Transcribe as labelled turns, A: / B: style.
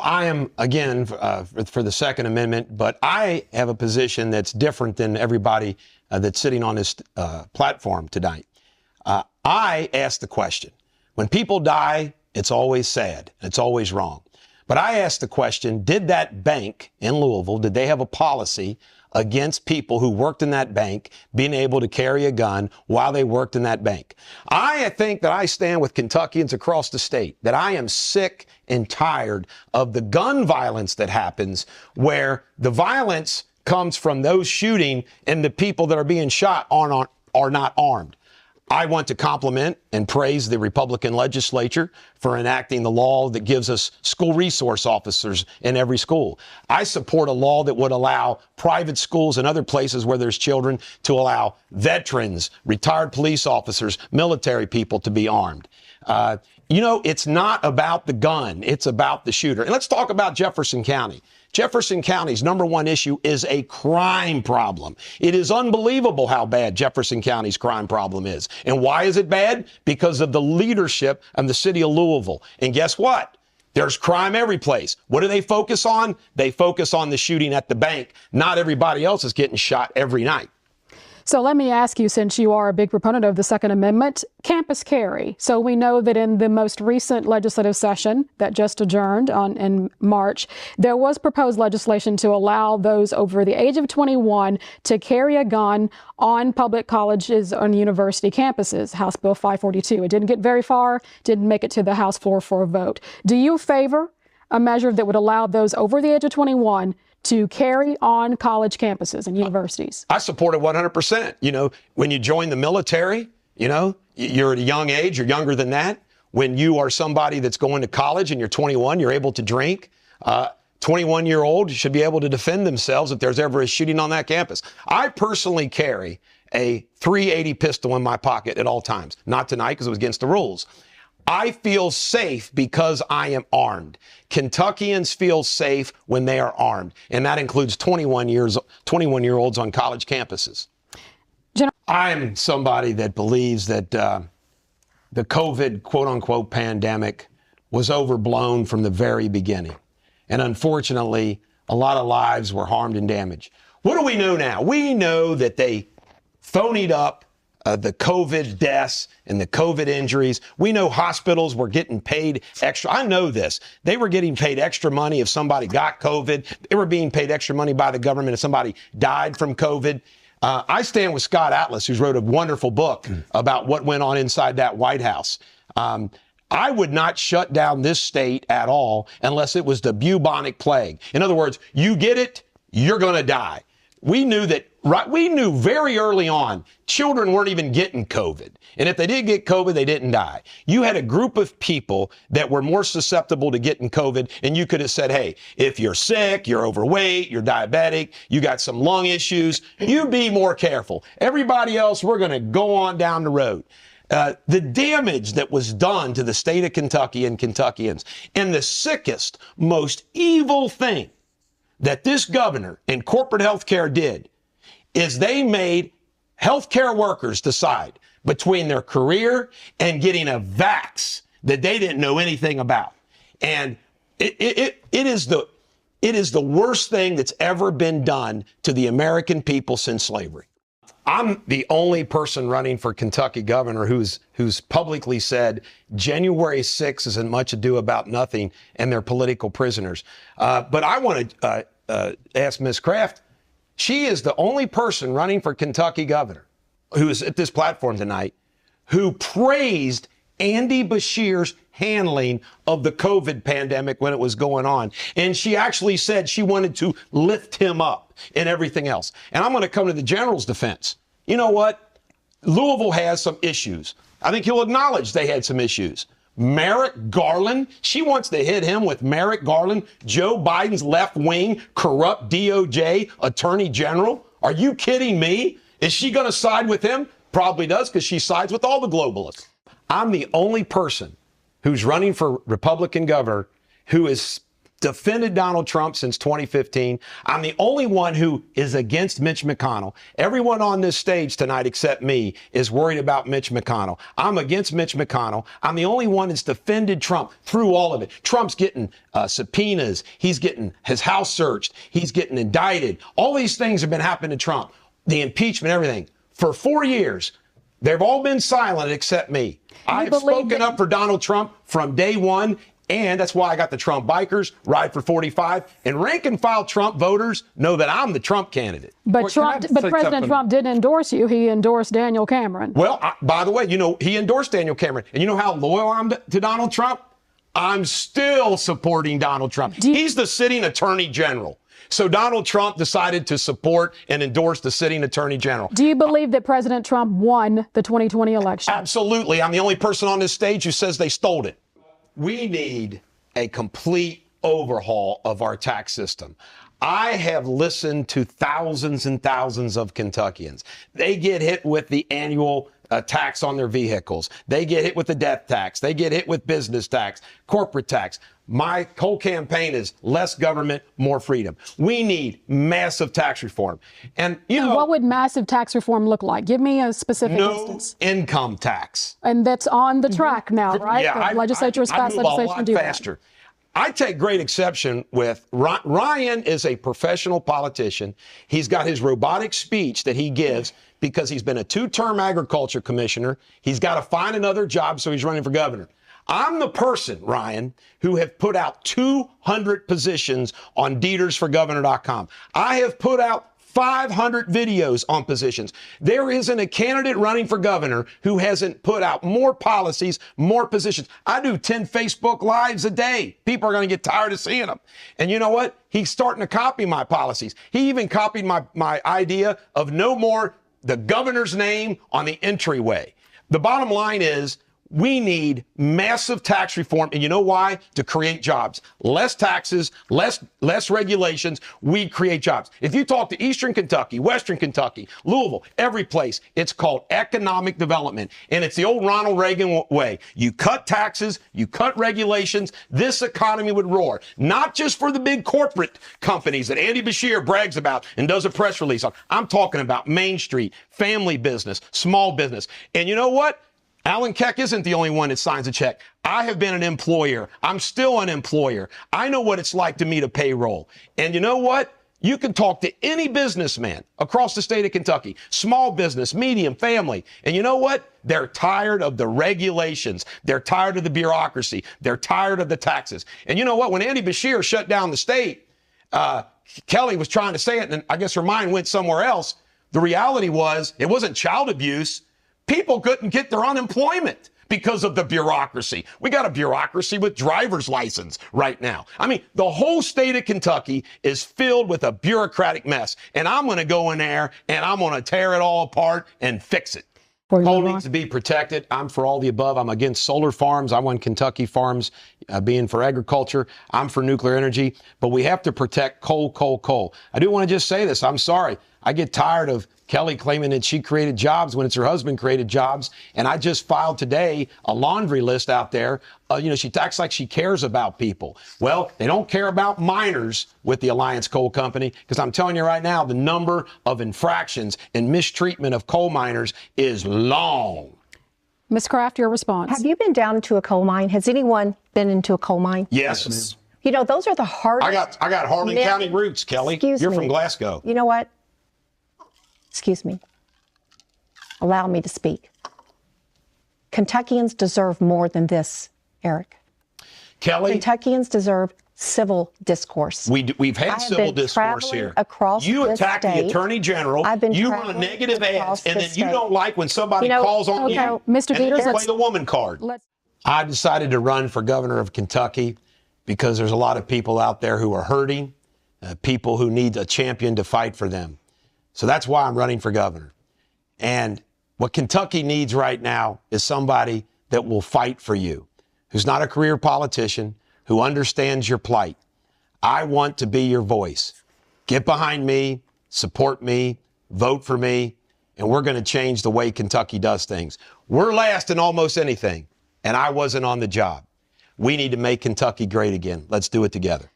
A: I am, again, for the Second Amendment, but I have a position that's different than everybody that's sitting on this platform tonight. I ask the question, when people die, it's always sad. It's always wrong. But I ask the question, did that bank in Louisville, did they have a policy against people who worked in that bank being able to carry a gun while they worked in that bank? I think that I stand with Kentuckians across the state, that I am sick and tired of the gun violence that happens, where the violence comes from those shooting and the people that are being shot are not armed. I want to compliment and praise the Republican legislature for enacting the law that gives us school resource officers in every school. I support a law that would allow private schools and other places where there's children to allow veterans, retired police officers, military people to be armed. It's not about the gun. It's about the shooter. And let's talk about Jefferson County. Jefferson County's number one issue is a crime problem. It is unbelievable how bad Jefferson County's crime problem is. And why is it bad? Because of the leadership of the city of Louisville. And guess what? There's crime every place. What do they focus on? They focus on the shooting at the bank. Not everybody else is getting shot every night.
B: So let me ask you, since you are a big proponent of the Second Amendment, campus carry. So we know that in the most recent legislative session that just adjourned in March, there was proposed legislation to allow those over the age of 21 to carry a gun on public colleges and university campuses, House Bill 542. It didn't get very far, didn't make it to the House floor for a vote. Do you favor a measure that would allow those over the age of 21 to carry on college campuses and universities?
A: I support it 100%. When you join the military, you're at a young age, you're younger than that. When you are somebody that's going to college and you're 21, you're able to drink. 21-year-olds should be able to defend themselves if there's ever a shooting on that campus. I personally carry a .380 pistol in my pocket at all times. Not tonight because it was against the rules. I feel safe because I am armed. Kentuckians feel safe when they are armed, and that includes 21-year-olds on college campuses. I'm somebody that believes that the COVID, quote-unquote, pandemic was overblown from the very beginning. And unfortunately, a lot of lives were harmed and damaged. What do we know now? We know that they phonied up the COVID deaths and the COVID injuries. We know hospitals were getting paid extra. I know this. They were getting paid extra money if somebody got COVID. They were being paid extra money by the government if somebody died from COVID. I stand with Scott Atlas, who's wrote a wonderful book about what went on inside that White House. I would not shut down this state at all unless it was the bubonic plague. In other words, you get it, you're going to die. We knew that, right? We knew very early on children weren't even getting COVID. And if they did get COVID, they didn't die. You had a group of people that were more susceptible to getting COVID. And you could have said, hey, if you're sick, you're overweight, you're diabetic, you got some lung issues, you be more careful. Everybody else, we're going to go on down the road. The damage that was done to the state of Kentucky and Kentuckians, and the sickest, most evil thing that this governor and corporate health care did is they made healthcare workers decide between their career and getting a vax that they didn't know anything about. And it is the worst thing that's ever been done to the American people since slavery. I'm the only person running for Kentucky governor who's publicly said January 6th isn't much ado about nothing and they're political prisoners. But I want to ask Ms. Kraft. She is the only person running for Kentucky governor who is at this platform tonight who praised Andy Beshear's handling of the COVID pandemic when it was going on. And she actually said she wanted to lift him up and everything else. And I'm going to come to the general's defense. You know what? Louisville has some issues. I think he'll acknowledge they had some issues. Merrick Garland, she wants to hit him with Merrick Garland, Joe Biden's left-wing, corrupt DOJ attorney general. Are you kidding me? Is she going to side with him? Probably does, because she sides with all the globalists. I'm the only person who's running for Republican governor who is defended Donald Trump since 2015. I'm the only one who is against Mitch McConnell. Everyone on this stage tonight except me is worried about Mitch McConnell. I'm against Mitch McConnell. I'm the only one that's defended Trump through all of it. Trump's getting subpoenas. He's getting his house searched. He's getting indicted. All these things have been happening to Trump. The impeachment, everything. For 4 years, they've all been silent except me. I've spoken up for Donald Trump from day one. And that's why I got the Trump bikers, Ride for 45. And rank and file Trump voters know that I'm the Trump candidate.
B: But President Trump didn't endorse you. He endorsed Daniel Cameron.
A: Well, by the way, he endorsed Daniel Cameron. And you know how loyal I'm to Donald Trump? I'm still supporting Donald Trump. He's the sitting attorney general. So Donald Trump decided to support and endorse the sitting attorney general.
B: Do you believe that President Trump won the 2020 election?
A: Absolutely. I'm the only person on this stage who says they stole it. We need a complete overhaul of our tax system. I have listened to thousands and thousands of Kentuckians. They get hit with the annual tax on their vehicles. They get hit with the death tax. They get hit with business tax, corporate tax. My whole campaign is less government, more freedom. We need massive tax reform. And
B: what would massive tax reform look like? Give me a specific instance.
A: No income tax.
B: And that's on the track now, right?
A: Yeah,
B: the legislature has passed legislation to do
A: faster. I take great exception with Ryan is a professional politician. He's got his robotic speech that he gives because he's been a 2-term agriculture commissioner. He's got to find another job, so he's running for governor. I'm the person, Ryan, who have put out 200 positions on DetersForGovernor.com. I have put out 500 videos on positions. There isn't a candidate running for governor who hasn't put out more policies, more positions. I do 10 Facebook Lives a day. People are going to get tired of seeing them. And you know what? He's starting to copy my policies. He even copied my idea of no more the governor's name on the entryway. The bottom line is, we need massive tax reform. And you know why? To create jobs. Less taxes, less regulations, we create jobs. If you talk to Eastern Kentucky, Western Kentucky, Louisville, every place, it's called economic development. And it's the old Ronald Reagan way. You cut taxes, you cut regulations, this economy would roar. Not just for the big corporate companies that Andy Beshear brags about and does a press release on. I'm talking about Main Street, family business, small business. And you know what? Alan Keck isn't the only one that signs a check. I have been an employer. I'm still an employer. I know what it's like to meet a payroll. And you know what? You can talk to any businessman across the state of Kentucky, small business, medium, family. And you know what? They're tired of the regulations. They're tired of the bureaucracy. They're tired of the taxes. And you know what? When Andy Beshear shut down the state, Kelly was trying to say it, and I guess her mind went somewhere else. The reality was it wasn't child abuse. People couldn't get their unemployment because of the bureaucracy. We got a bureaucracy with driver's license right now. I mean, the whole state of Kentucky is filled with a bureaucratic mess. And I'm going to go in there and I'm going to tear it all apart and fix it. Coal needs to be protected. I'm for all the above. I'm against solar farms. I want Kentucky farms being for agriculture. I'm for nuclear energy. But we have to protect coal, coal, coal. I do want to just say this. I'm sorry. I get tired of Kelly claiming that she created jobs when it's her husband created jobs. And I just filed today a laundry list out there. She acts like she cares about people. Well, they don't care about minors with the Alliance Coal Company, because I'm telling you right now, the number of infractions and mistreatment of coal miners is long.
B: Ms. Kraft, your response.
C: Have you been down into a coal mine? Has anyone been into a coal mine?
A: Yes.
C: You know, those are the hardest.
A: I got Harlan County roots, Kelly. You're from Glasgow.
C: You know what? Excuse me. Allow me to speak. Kentuckians deserve more than this, Eric.
A: Kelly,
C: Kentuckians deserve civil discourse.
A: We've had civil discourse here. You attack the Attorney General. You run negative ads, and then you don't like when somebody calls on you.
B: Mr. Deters,
A: play the woman card. I decided to run for governor of Kentucky because there's a lot of people out there who are hurting, people who need a champion to fight for them. So that's why I'm running for governor. And what Kentucky needs right now is somebody that will fight for you, who's not a career politician, who understands your plight. I want to be your voice. Get behind me, support me, vote for me, and we're going to change the way Kentucky does things. We're last in almost anything, and I wasn't on the job. We need to make Kentucky great again. Let's do it together.